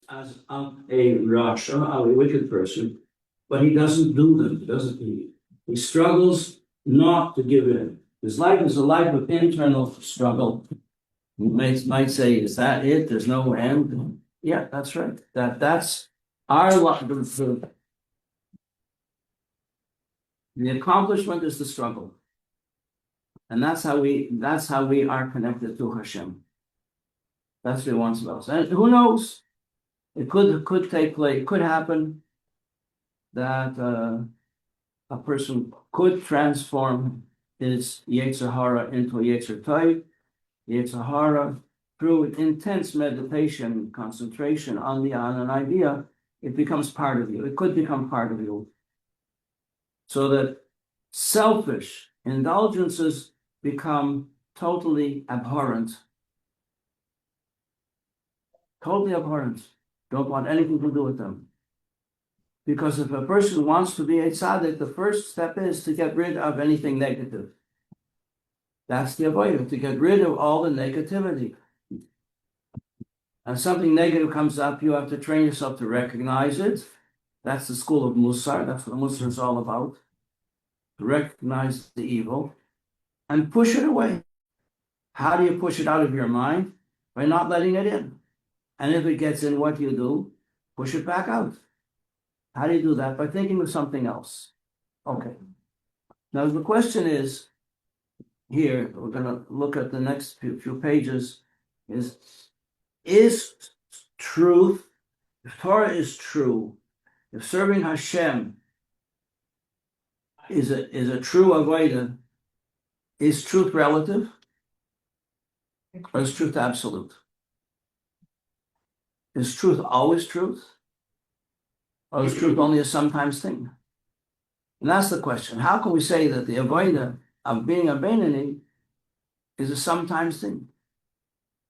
as a Rasha, a wicked person, but he doesn't do them, doesn't he? He struggles not to give in. His life is a life of internal struggle. You might say, is that it? There's no end. Yeah, that's right. That's our life. The accomplishment is the struggle. And that's how we are connected to Hashem. That's what he wants of us. And who knows? It could take place, it could happen that a person could transform his Yetzer Hara into a Yetzer Tov. Yetzer Hara, through intense meditation, concentration on an idea, it becomes part of you. It could become part of you. So that selfish indulgences become totally abhorrent. Totally abhorrent. Don't want anything to do with them. Because if a person wants to be a tzaddik, the first step is to get rid of anything negative. That's the avoidance, to get rid of all the negativity. And something negative comes up, you have to train yourself to recognize it. That's the school of Musar. That's what Musar is all about. To recognize the evil and push it away. How do you push it out of your mind? By not letting it in. And if it gets in, what do you do? Push it back out. How do you do that? By thinking of something else. Okay. Now the question is, here, we're going to look at the next few pages, is truth, if Torah is true, if serving Hashem is a true avodah, is truth relative? Or is truth absolute? Is truth always truth? Or is truth only a sometimes thing? And that's the question. How can we say that the avodah of being a Beinoni is a sometimes thing?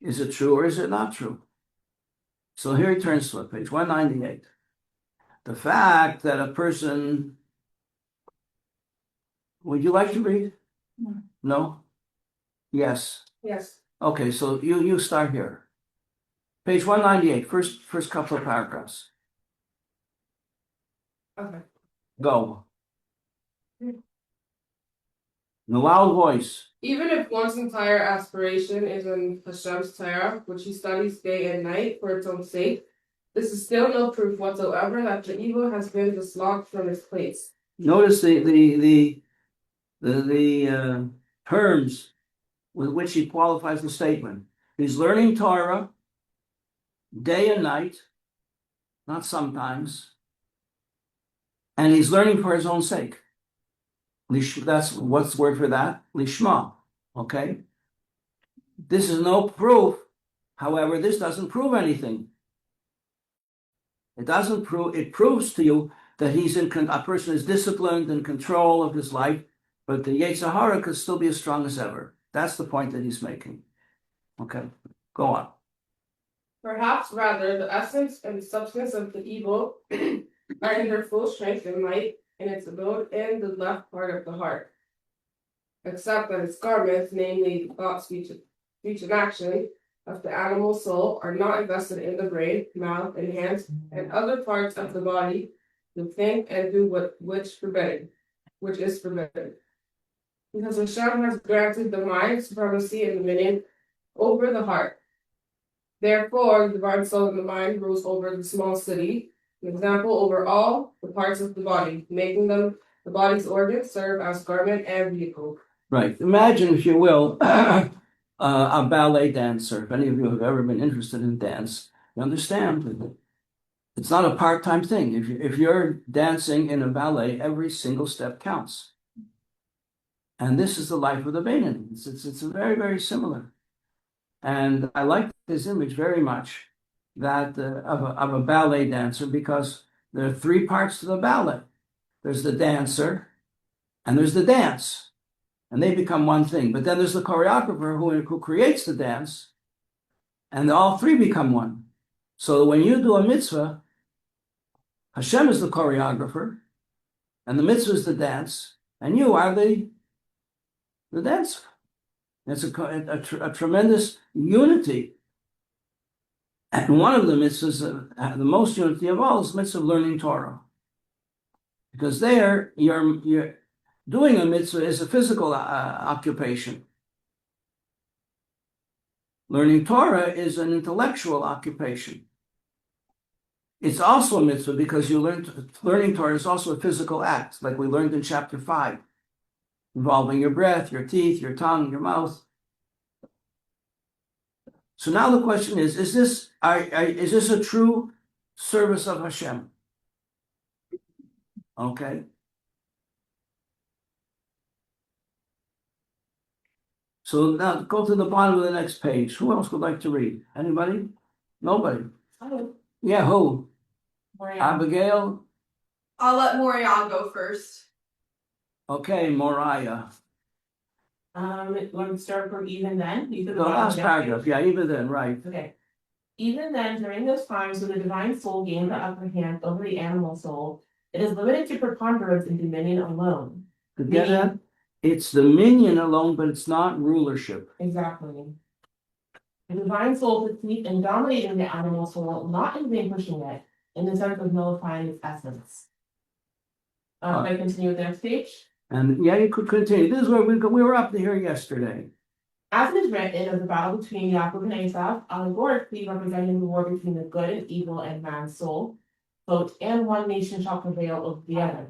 Is it true or is it not true? So here he turns to it, page 198. The fact that a person... Would you like to read? No? Yes? Yes. Okay, so you start here. Page 198, first couple of paragraphs. Okay. Go. In a loud voice. Even if one's entire aspiration is in Hashem's Torah, which he studies day and night for its own sake, this is still no proof whatsoever that the evil has been dislodged from its place. Notice the terms with which he qualifies the statement. He's learning Torah day and night, not sometimes, and he's learning for his own sake. That's what's the word for that? Lishma. Okay? This is no proof. However, this doesn't prove anything. It doesn't prove, it proves to you that a person is disciplined, in control of his life, but the Yetzer Hara could still be as strong as ever. That's the point that he's making. Okay, go on. Perhaps rather, the essence and substance of the evil are in their full strength and might in its abode in the left part of the heart, except that its garments, namely the thought, speech, and action of the animal soul, are not invested in the brain, mouth, and hands, and other parts of the body to think and do which is forbidden. Because Hashem has granted the mind supremacy and dominion over the heart. Therefore, the divine soul in the mind rules over the small city, an example over all the parts of the body, making them the body's organs serve as garment and vehicle. Right. Imagine, if you will, a ballet dancer. If any of you have ever been interested in dance, you understand that it's not a part-time thing. If you're dancing in a ballet, every single step counts. And this is the life of the Beinoni. It's very, very similar. And I like this image very much, that of a ballet dancer, because there are three parts to the ballet. There's the dancer, and there's the dance, and they become one thing. But then there's the choreographer who creates the dance, and all three become one. So when you do a mitzvah, Hashem is the choreographer, and the mitzvah is the dance, and you are the dancer. It's a tremendous unity. And one of the mitzvahs, the most unity of all, is the mitzvah of learning Torah. Because there, you're doing a mitzvah is a physical occupation. Learning Torah is an intellectual occupation. It's also a mitzvah because learning Torah is also a physical act, like we learned in chapter 5, involving your breath, your teeth, your tongue, your mouth. So now the question is this a true service of Hashem? Okay. So now go to the bottom of the next page. Who else would like to read? Anybody? Nobody. Oh, Yeah, who? Moriah. Abigail? I'll let Moriah go first. Okay, Moriah. Want to start from even then? The last paragraph, yeah, even then, right. Okay. Even then, during those times when the divine soul gained the upper hand over the animal soul, it is limited to preponderance and dominion alone. To get that? It's dominion alone, but it's not rulership. Exactly. The divine soul succeeds in dominating the animal soul, not in vanquishing it, in the sense of nullifying its essence. Can I continue with the next page? And yeah, you could continue. This is where we were up to here yesterday. As it is written of the battle between Yaakov and Esau, allegorically representing the war between the good and evil and man's soul, quote, and one nation shall prevail over the other.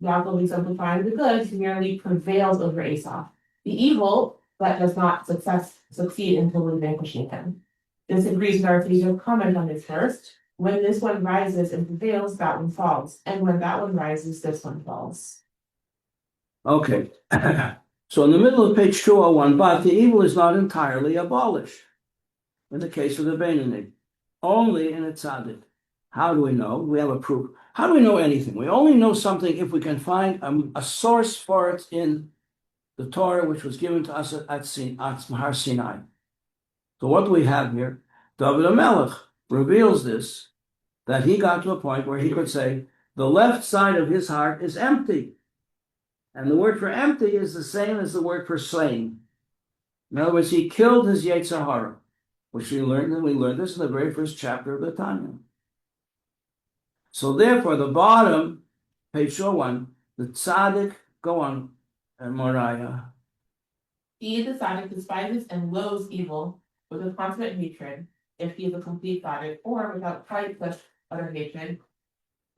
Yaakov, exemplifying the good, merely prevails over Esau. The evil, but does not succeed in totally vanquishing him. This agrees with our Ephesians comment on this first. When this one rises and prevails, that one falls. And when that one rises, this one falls. Okay. So in the middle of page 201, but the evil is not entirely abolished in the case of the Beinoni, only in a tzaddik. How do we know? We have a proof. How do we know anything? We only know something if we can find a source for it in the Torah, which was given to us at Har Sinai. So what do we have here? David HaMelech reveals this, that he got to a point where he could say, the left side of his heart is empty. And the word for empty is the same as the word for slain. In other words, he killed his Yetzer Hara, which we learned this in the very first chapter of the Tanya. So therefore, the bottom, page 201, the tzaddik, go on, Moriah. He, the tzaddik, despises and loathes evil with a consummate hatred, if he is a complete tzaddik, or without quite such utter hatred,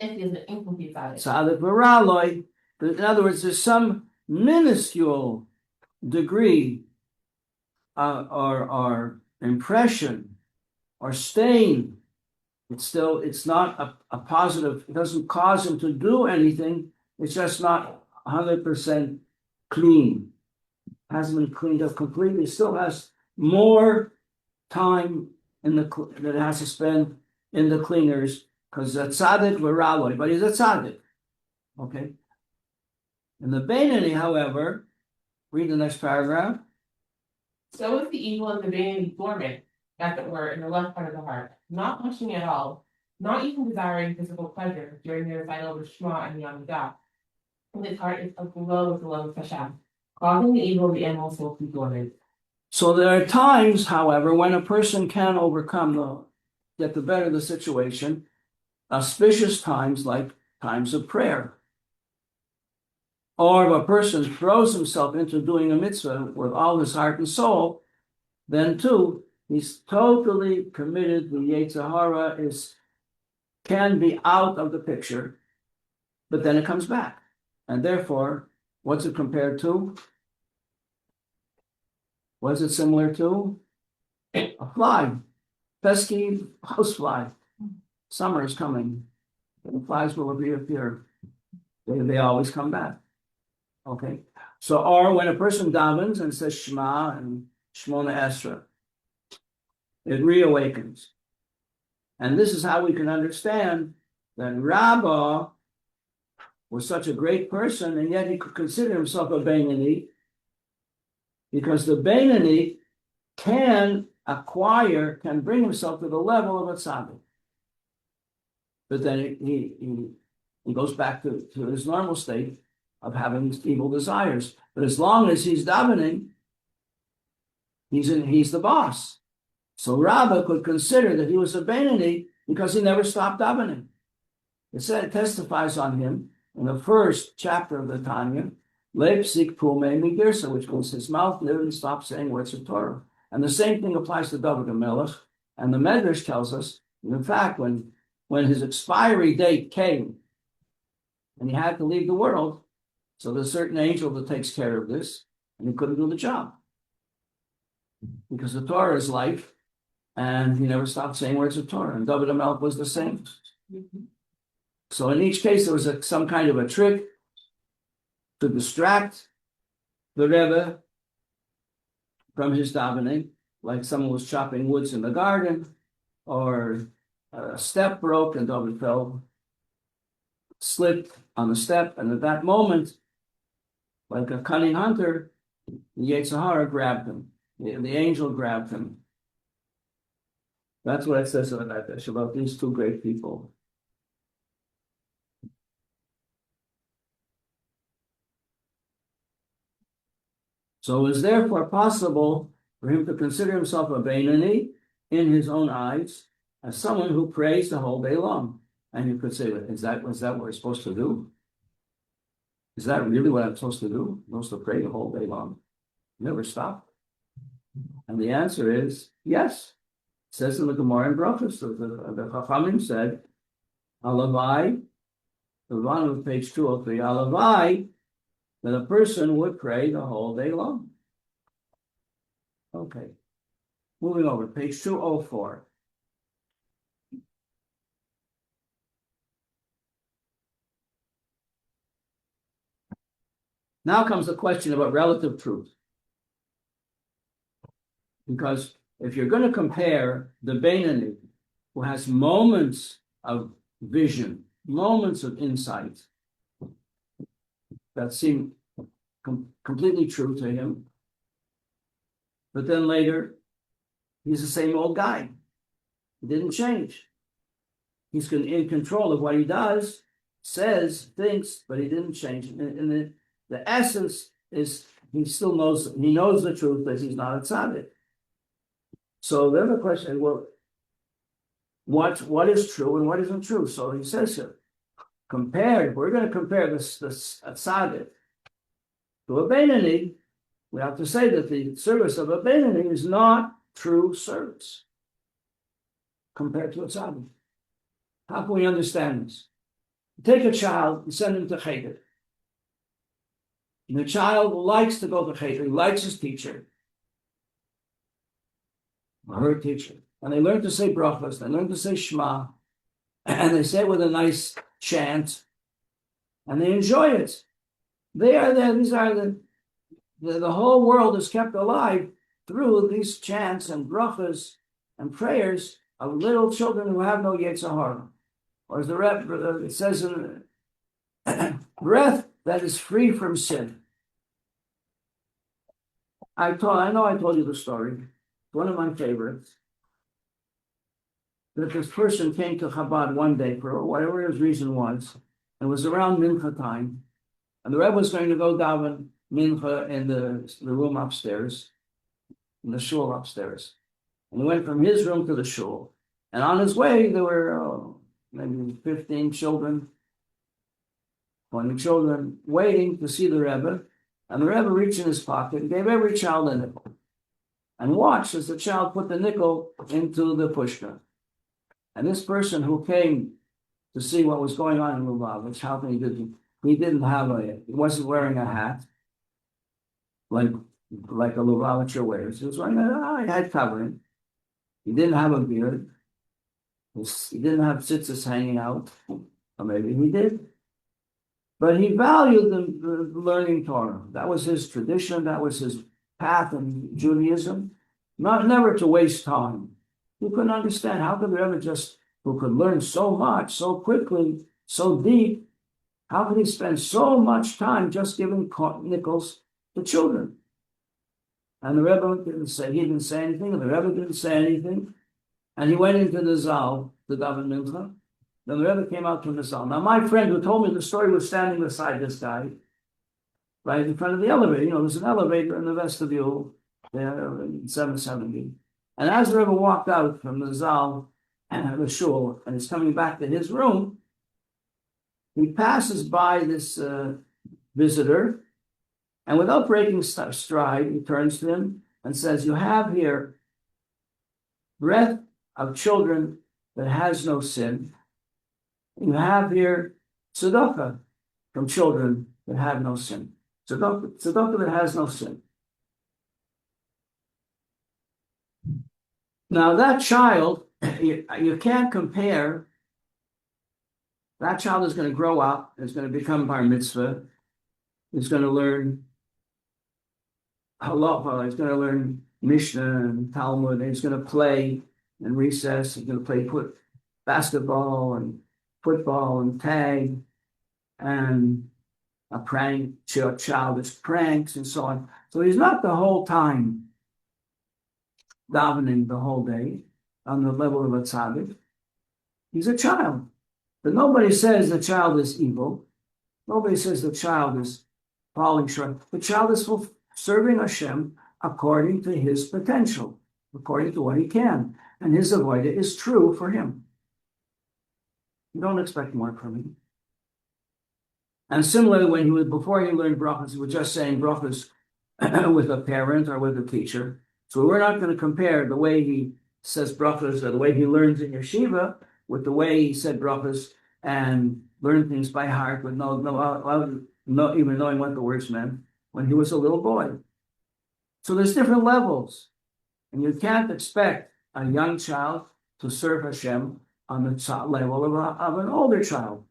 if he is an incomplete tzaddik. Tzaddik v'raloi. In other words, there's some minuscule degree or impression or stain. It's not a positive. It doesn't cause him to do anything. It's just not 100% clean. Hasn't been cleaned up completely. Still has more time that it has to spend in the cleaners because a tzaddik v'raloi, but he's a tzaddik. Okay. In the Beinoni, however, read the next paragraph. So is the evil in the Beinoni dormant, as it were, in the left part of the heart, not wishing at all, not even desiring physical pleasure during the recital of the Shema and the Amidah. And its heart is aglow with the love of Hashem, causing the evil of the animal soul to be dormant. So there are times, however, when a person can get the better of the situation, auspicious times like times of prayer. Or if a person throws himself into doing a mitzvah with all his heart and soul, then too, he's totally committed. The Yetzer Hara can be out of the picture, but then it comes back. And therefore, what's it compared to? What's it similar to? A fly, pesky housefly. Summer is coming. The flies will reappear. They always come back. Okay, so or when a person davens and says Shema and Shmona Esra, it reawakens. And this is how we can understand that Rabbah was such a great person, and yet he could consider himself a Beinoni, because the Beinoni can bring himself to the level of a tzaddik. But then he goes back to his normal state of having evil desires. But as long as he's davening, he's the boss. So Rabbah could consider that he was a Beinoni because he never stopped davening. It testifies on him in the first chapter of the Tanya, Leipzig Pume Migirsa, which means his mouth didn't stop saying words of Torah. And the same thing applies to David HaMelech. And the Medrash tells us, in fact, when his expiry date came and he had to leave the world, so there's a certain angel that takes care of this, and he couldn't do the job. Because the Torah is life, and he never stopped saying words of Torah. And David HaMelech was the same. So in each case, there was some kind of a trick to distract the Rebbe from his davening, like someone was chopping woods in the garden, or a step broke and David slipped on the step, and at that moment, like a cunning hunter, the Yetzer Hara grabbed him. The angel grabbed him. That's what it says about these two great people. So it is therefore possible for him to consider himself a Beinoni in his own eyes as someone who prays the whole day long. And you could say, is that what we're supposed to do? Is that really what I'm supposed to do? I'm supposed to pray the whole day long? Never stop? And the answer is yes. It says in the Gemara in Brachos, the Chachamim said, Alavai, the one of page 203, Alavai, that a person would pray the whole day long. Okay. Moving over, page 204. Now comes the question about relative truth. Because if you're going to compare the Beinoni, who has moments of vision, moments of insight that seem completely true to him, but then later, he's the same old guy. He didn't change. He's in control of what he does, says, thinks, but he didn't change. And the essence is he still knows the truth that he's not a tzaddik. So then the question is, well, what is true and what isn't true? So he says here, we're going to compare this tzaddik to a Beinoni, we have to say that the service of a Beinoni is not true service compared to a tzaddik. How can we understand this? Take a child and send him to cheder. And the child likes to go to cheder. He likes his teacher, or her teacher. And they learn to say brachos, they learn to say Shema, and they say it with a nice chant, and they enjoy it. The whole world is kept alive through these chants and brachas and prayers of little children who have no Yetzer Hara. Or as the Rebbe, it says in breath that is free from sin. I know I told you the story. It's one of my favorites. That this person came to Chabad one day for whatever his reason was. It was around Mincha time. And the Rebbe was going to go daven Mincha in the room upstairs, in the shul upstairs. And he went from his room to the shul. And on his way, there were maybe 15 children, 20 children waiting to see the Rebbe. And the Rebbe reached in his pocket and gave every child a nickel. And watched as the child put the nickel into the pushka. And this person who came to see what was going on in Lubavitch, how can he wasn't wearing a hat like a Lubavitcher wears. He was wearing a head covering. He didn't have a beard. He didn't have tzitzis hanging out, or maybe he did. But he valued the learning Torah. That was his tradition. That was his path in Judaism. Never to waste time. He couldn't understand how could the Rebbe who could learn so much, so quickly, so deep, how could he spend so much time just giving nickels to children? And the Rebbe didn't say anything, and the Rebbe didn't say anything. And he went into the Zal, the daven mincha. Then the Rebbe came out from the Zal. Now, my friend who told me the story was standing beside this guy, right in front of the elevator. There's an elevator in the vestibule there in 770. And as the Rebbe walked out from the Zal and the shul and is coming back to his room, he passes by this visitor, and without breaking stride, he turns to him and says, "You have here breath of children that has no sin. You have here tzedakah from children that have no sin. Tzedakah that has no sin." Now that child, you can't compare. That child is going to grow up, is going to become bar mitzvah, is going to learn halacha, he's going to learn Mishnah and Talmud, and he's going to play in recess, he's going to play basketball and football and tag and a prank, childish pranks and so on. So he's not the whole time davening the whole day on the level of a tzaddik. He's a child. But nobody says the child is evil. Nobody says the child is falling short. The child is serving Hashem according to his potential, according to what he can. And his avodah is true for him. You don't expect more from him. And similarly, before he learned brachas, he was just saying brachas with a parent or with a teacher. So we're not going to compare the way he says brachas or the way he learns in yeshiva with the way he said brachas and learned things by heart with no even knowing what the words meant when he was a little boy. So there's different levels, and you can't expect a young child to serve Hashem on the level of an older child.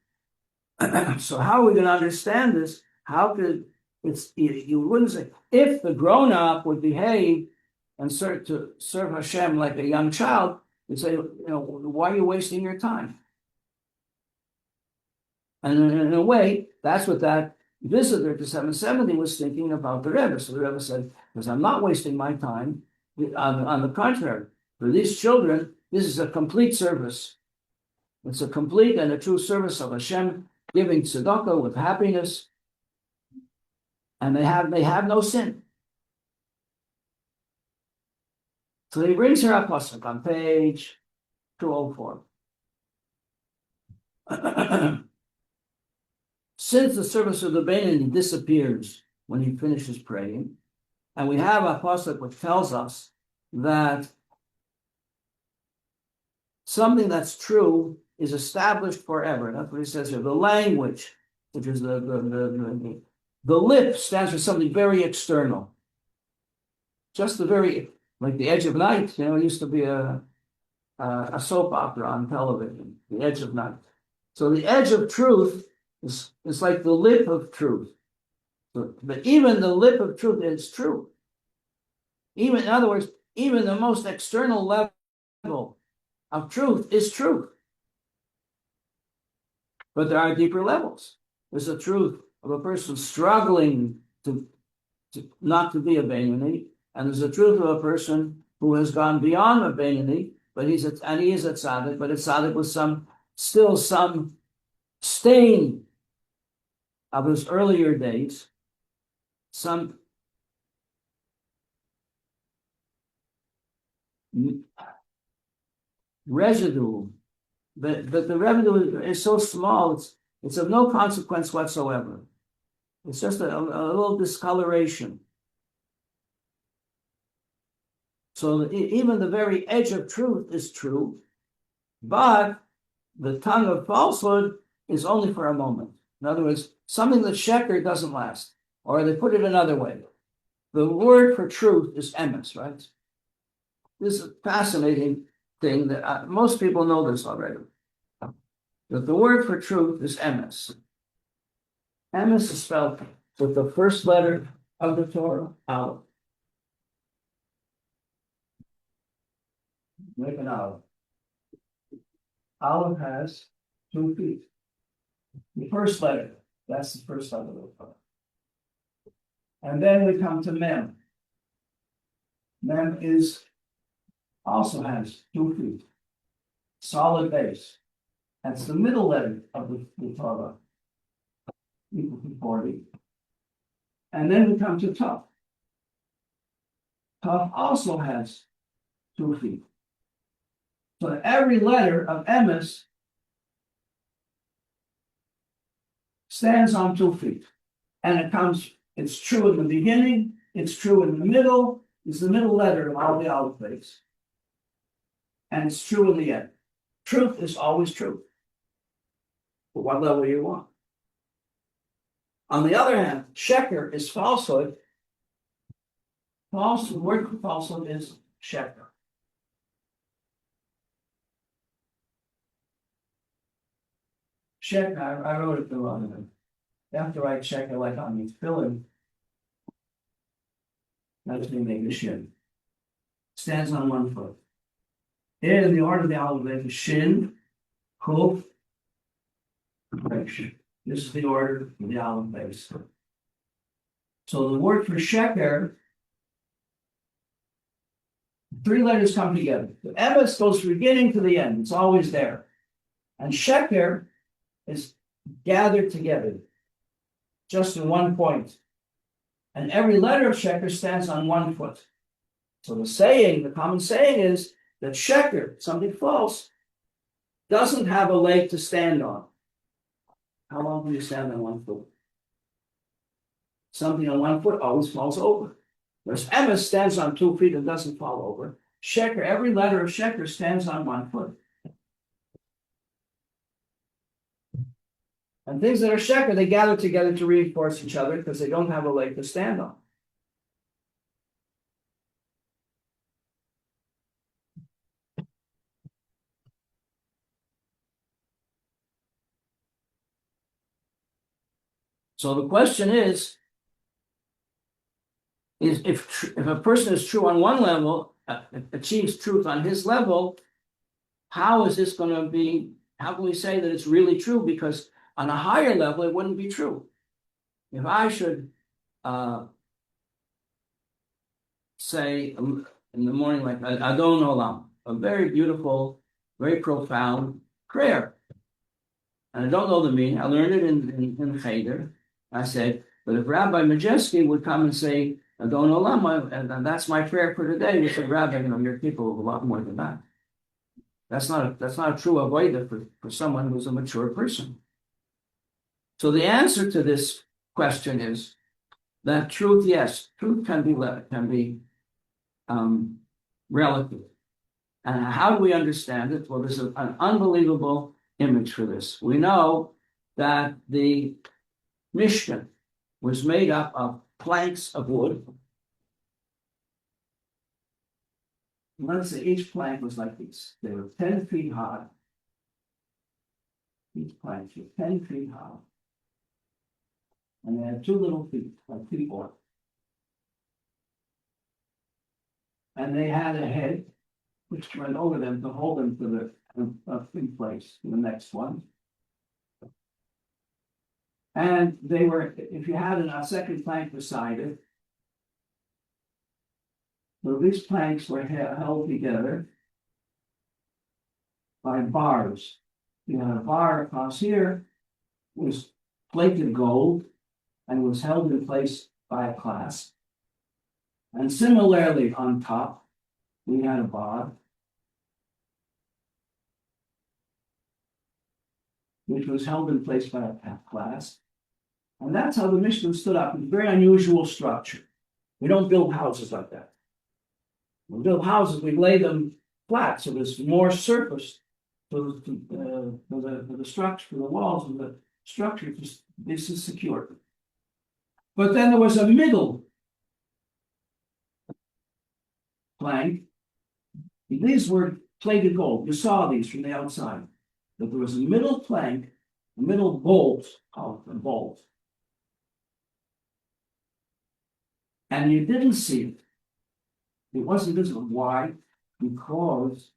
So how are we going to understand this? How could you wouldn't say if the grown-up would behave and serve Hashem like a young child, you'd say, why are you wasting your time? And in a way, that's what that visitor to 770 was thinking about the Rebbe. So the Rebbe said, because I'm not wasting my time. On the contrary, for these children, this is a complete service. It's a complete and a true service of Hashem, giving tzedakah with happiness, and they have no sin. So he brings her a pasuk on page 204. Since the service of the Beinoni disappears when he finishes praying, and we have a pasuk which tells us that something that's true is established forever. That's what he says here. The language, which is the lip, stands for something very external. Just like the Edge of Night, it used to be a soap opera on television, The Edge of Night. So the edge of truth is like the lip of truth. But even the lip of truth is true. In other words, even the most external level of truth is truth. But there are deeper levels. There's a truth of a person struggling to not to be a Beinoni, and there's a truth of a person who has gone beyond a Beinoni, he is a tzaddik, but a tzaddik with some stain of his earlier days, some residue, but the residue is so small, it's of no consequence whatsoever. It's just a little discoloration. So even the very edge of truth is true, but the tongue of falsehood is only for a moment. In other words, something that's sheker doesn't last. Or they put it another way. The word for truth is emes, right? This is a fascinating thing that most people know this already. That the word for truth is emes. Emes is spelled with the first letter of the Torah, Aleph. Make an Aleph. Aleph has 2 feet. The first letter, that's the first letter of the Torah. And then we come to Mem. Mem also has 2 feet. Solid base. That's the middle letter of the Torah. Equal to 40. And then we come to Tuf. Tuf also has 2 feet. So every letter of emes stands on 2 feet. And it's true in the beginning, it's true in the middle, it's the middle letter of all the alphabets. And it's true in the end. Truth is always true. But what level you want? On the other hand, sheker is falsehood. The word for falsehood is sheker. Sheker, I wrote it the wrong way. You have to write sheker like on the filling. That's me make a shin. Stands on 1 foot. In the order of the alphabet is shin, kuf, resh. This is the order of the alphabet. So the word for sheker, 3 letters come together. The emes goes from the beginning to the end. It's always there. And sheker is gathered together, just in 1 point. And every letter of sheker stands on 1 foot. So the common saying is that sheker, something false, doesn't have a leg to stand on. How long can you stand on 1 foot? Something on 1 foot always falls over. Whereas emes stands on 2 feet and doesn't fall over. Sheker, every letter of sheker stands on 1 foot. And things that are sheker, they gather together to reinforce each other because they don't have a leg to stand on. So the question is if a person is true on one level, achieves truth on his level, how is this going to be? How can we say that it's really true? Because on a higher level, it wouldn't be true. If I should say in the morning, like Adon Olam, a very beautiful, very profound prayer. And I don't know the meaning. I learned it in Cheder. I said, but if Rabbi Majeski would come and say, Adon Olam, and that's my prayer for today, we said, Rabbi, you're capable of a lot more than that. That's not a true avodah for someone who's a mature person. So the answer to this question is that truth, yes, truth can be relative. And how do we understand it? Well, there's an unbelievable image for this. We know that the Mishkan was made up of planks of wood. Let's say each plank was like this. They were 10 feet high. Each plank was 10 feet high. And they had 2 little feet, like people. And they had a head which went over them to hold them to in place, to the next one. And they were, if you had a second plank beside it, so these planks were held together by bars. You had a bar across here, was plated gold, and was held in place by a clasp. And similarly on top, we had a bar, which was held in place by a clasp. And that's how the Mishkan stood up. It's a very unusual structure. We don't build houses like that. We build houses, we lay them flat, so there's more surface for the structure, for the walls of the structure. This is secure. But then there was a middle plank. These were plated gold. You saw these from the outside. But there was a middle plank, a middle bolt, called a bolt. And you didn't see it. It wasn't visible. Why? Because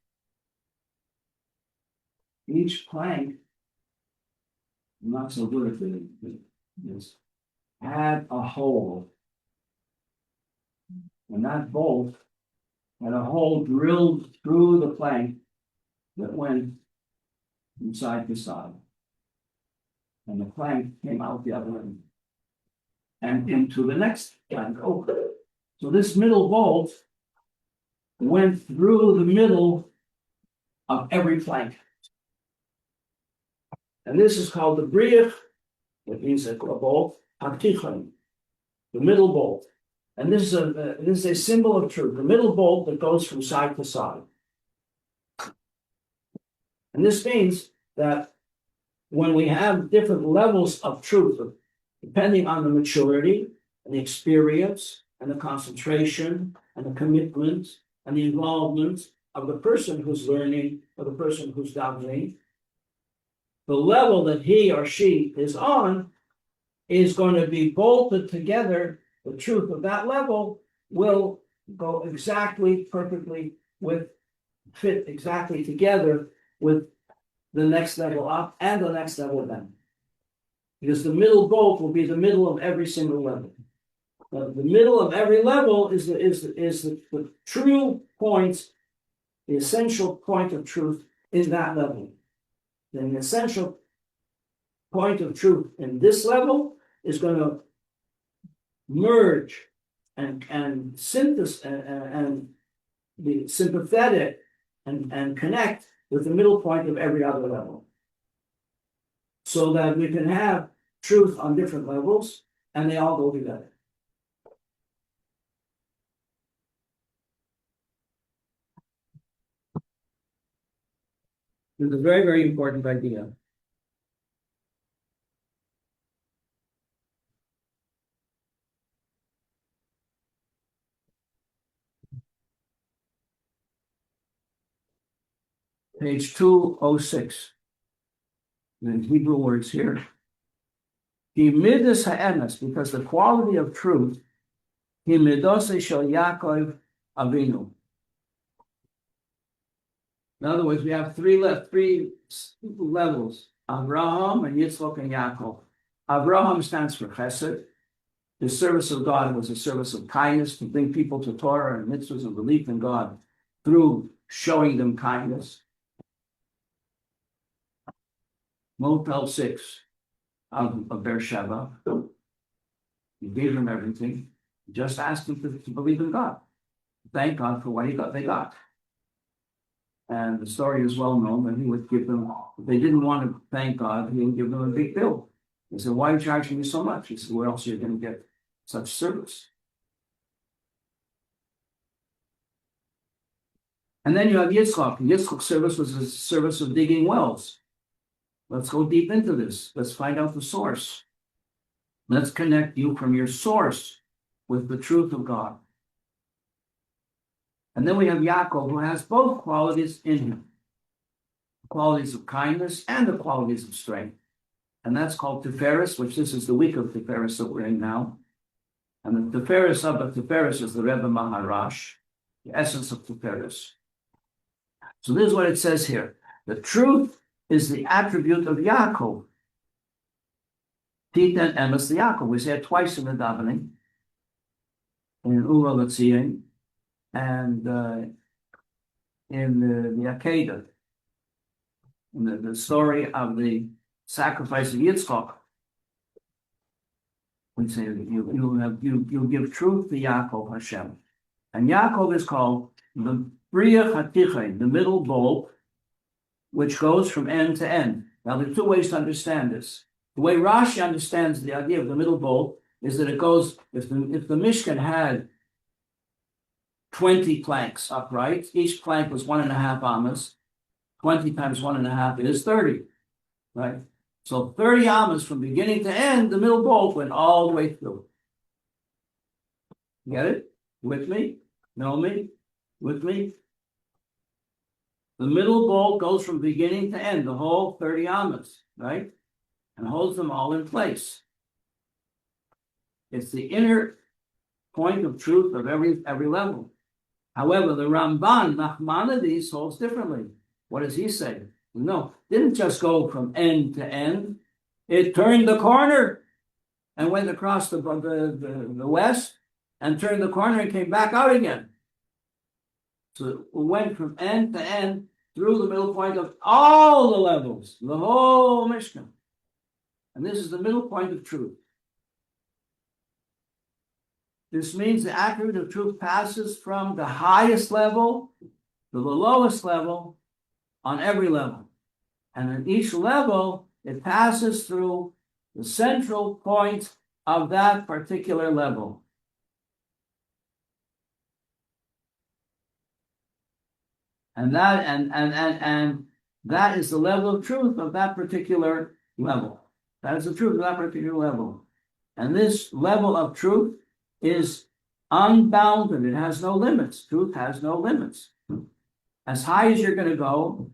each plank, not so good at this, had a hole. And that bolt had a hole drilled through the plank that went from side to side. And the plank came out the other end and into the next plank over. So this middle bolt went through the middle of every plank. And this is called the briach, it means a bolt, hatichon, the middle bolt. And this is a symbol of truth, the middle bolt that goes from side to side. And this means that when we have different levels of truth, depending on the maturity and the experience and the concentration and the commitment and the involvement of the person who's learning or the person who's davening, the level that he or she is on is going to be bolted together. The truth of that level will go exactly, perfectly fit exactly together with the next level up and the next level down. Because the middle bolt will be the middle of every single level. The middle of every level is the true point, the essential point of truth in that level. Then the essential point of truth in this level is going to merge and synthesize and be sympathetic and connect with the middle point of every other level. So that we can have truth on different levels and they all go together. It's a very, very important idea. Page 206. The Hebrew words here. He midas ha'emes, because the quality of truth, he midose shel Yaakov Avinu. In other words, we have three levels: Abraham and Yitzchak and Yaakov. Abraham stands for Chesed. The service of God was a service of kindness to bring people to Torah and mitzvahs and belief in God through showing them kindness. Motel 6 of Beersheba. He gave them everything. He just asked them to believe in God. Thank God for what they got. And the story is well known that he would give them, if they didn't want to thank God, he would give them a big bill. They said, "Why are you charging me so much?" He said, "Where else are you going to get such service?" And then you have Yitzchak. Yitzchak's service was a service of digging wells. Let's go deep into this. Let's find out the source. Let's connect you from your source with the truth of God. And then we have Yaakov, who has both qualities in him. The qualities of kindness and the qualities of strength. And that's called Tiferes, which this is the week of Tiferes that we're in now. And the Tiferes of the Tiferes is the Rebbe Maharash, the essence of Tiferes. So this is what it says here. The truth is the attribute of Yaakov. Titan emes the Yaakov. We say it twice in the davening. In Ura L'Tzion and in the Akedah. In the story of the sacrifice of Yitzchak. We say you give truth to Yaakov Hashem. And Yaakov is called the Briach HaTichon, the middle bolt, which goes from end to end. Now, there are two ways to understand this. The way Rashi understands the idea of the middle bolt is that it goes, if the Mishkan had 20 planks upright, each plank was 1.5 amas, 20 times 1.5 is 30, right? So 30 amas from beginning to end, the middle bolt went all the way through. Get it? With me? Know me? With me? The middle bolt goes from beginning to end, the whole 30 amas, right? And holds them all in place. It's the inner point of truth of every level. However, the Ramban, Nachmanides, holds differently. What does he say? No, didn't just go from end to end. It turned the corner and went across the west and turned the corner and came back out again. So it went from end to end through the middle point of all the levels, the whole Mishkan. And this is the middle point of truth. This means the attribute of truth passes from the highest level to the lowest level on every level. And at each level, it passes through the central point of that particular level. And that is the level of truth of that particular level. That is the truth of that particular level. And this level of truth is unbounded. It has no limits. Truth has no limits. As high as you're going to go,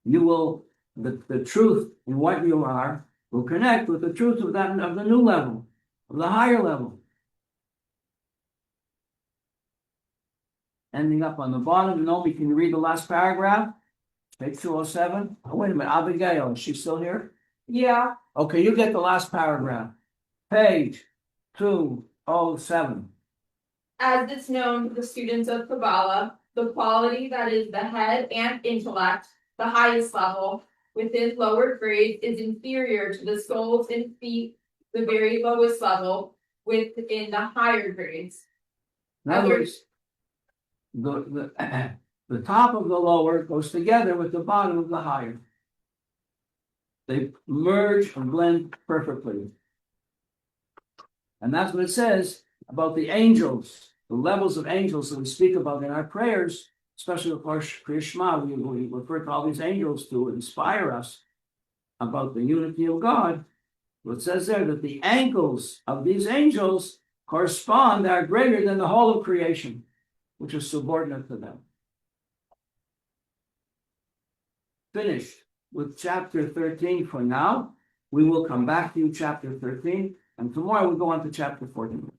the truth in what you are will connect with the truth of the new level, of the higher level. Ending up on the bottom, Naomi, can you read the last paragraph? Page 207. Oh, wait a minute, Abigail, is she still here? Yeah. Okay, you get the last paragraph. Page 207. As it's known to the students of Kabbalah, the quality that is the head and intellect, the highest level, within lower grades is inferior to the soles and feet, the very lowest level, within the higher grades. In other words, the top of the lower goes together with the bottom of the higher. They merge and blend perfectly. And that's what it says about the angels, the levels of angels that we speak about in our prayers, especially of course Kriya Shema. We refer to all these angels to inspire us about the unity of God. It says there that the ankles of these angels correspond, are greater than the whole of creation, which is subordinate to them. Finished with chapter 13 for now. We will come back to you, chapter 13, and tomorrow we'll go on to chapter 14.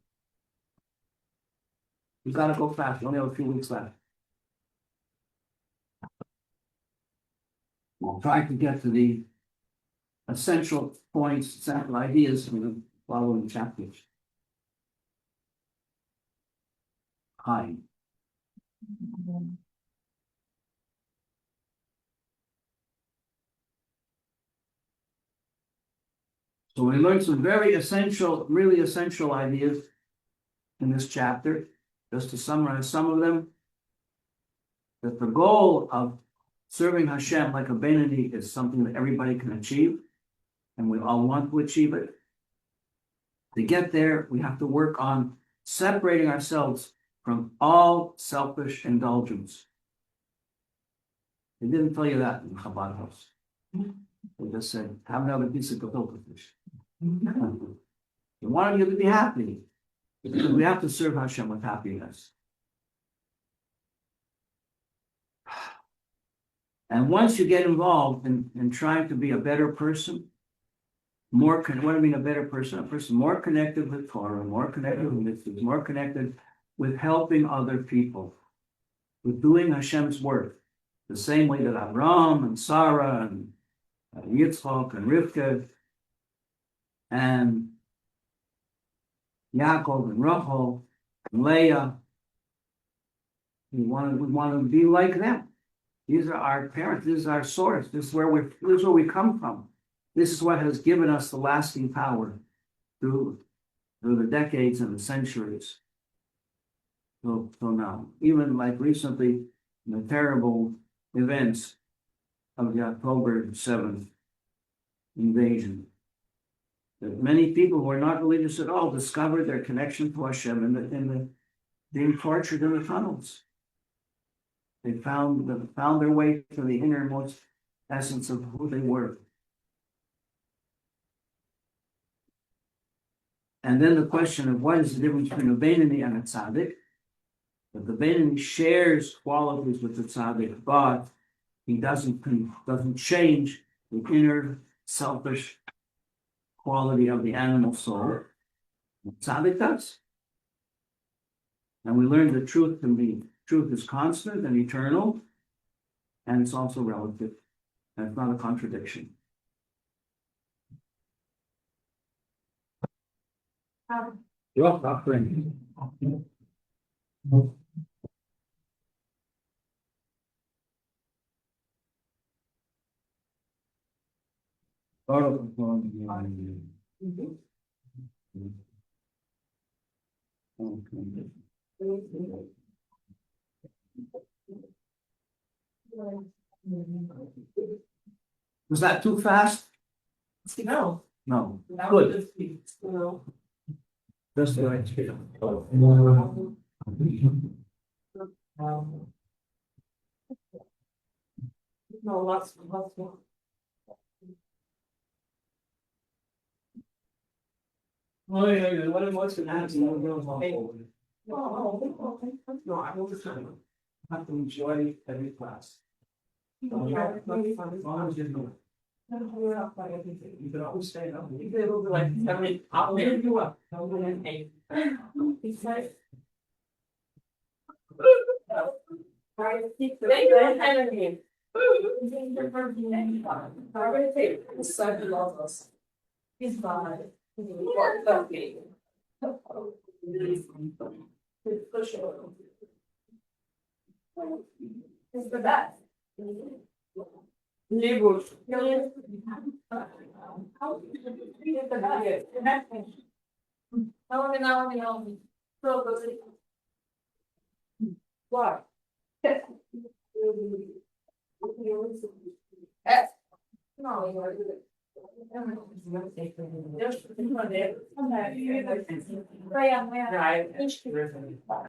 We've got to go fast. We only have a few weeks left. We'll try to get to the essential points, essential ideas from the following chapters. Hi. So we learned some very essential, really essential ideas in this chapter. Just to summarize some of them, that the goal of serving Hashem like a Benoni is something that everybody can achieve, and we all want to achieve it. To get there, we have to work on separating ourselves from all selfish indulgence. They didn't tell you that in Chabad house. They just said, have another piece of gefilte fish. They wanted you to be happy, because we have to serve Hashem with happiness. And once you get involved in trying to be a better person, what do I mean a better person? A person more connected with Torah, more connected with mitzvahs, more connected with helping other people, with doing Hashem's work, the same way that Abraham and Sarah and Yitzchak and Rivka and Yaakov and Rachel and Leah. We want to be like them. These are our parents. This is our source. This is where we come from. This is what has given us the lasting power through the decades and the centuries. So now, even like recently, the terrible events of the October 7th invasion, that many people who are not religious at all discovered their connection to Hashem in being tortured in the tunnels. They found their way to the innermost essence of who they were. And then the question of what is the difference between a Benoni and a tzaddik? That the Benoni shares qualities with the tzaddik, but he doesn't change the inner selfish quality of the animal soul. The tzaddik does. And we learned that truth is constant and eternal, and it's also relative, and it's not a contradiction. You're offering. Was that too fast? No. No. That Good. was just, you know. Just the right speed. No, lots more. Oh, yeah, what was it? No, I was trying. Have to enjoy every class. As long as you know. You can always stay up. I'll leave you up. I'll go in and. He's like. He's fine. It's the best. Neighbors. What? No,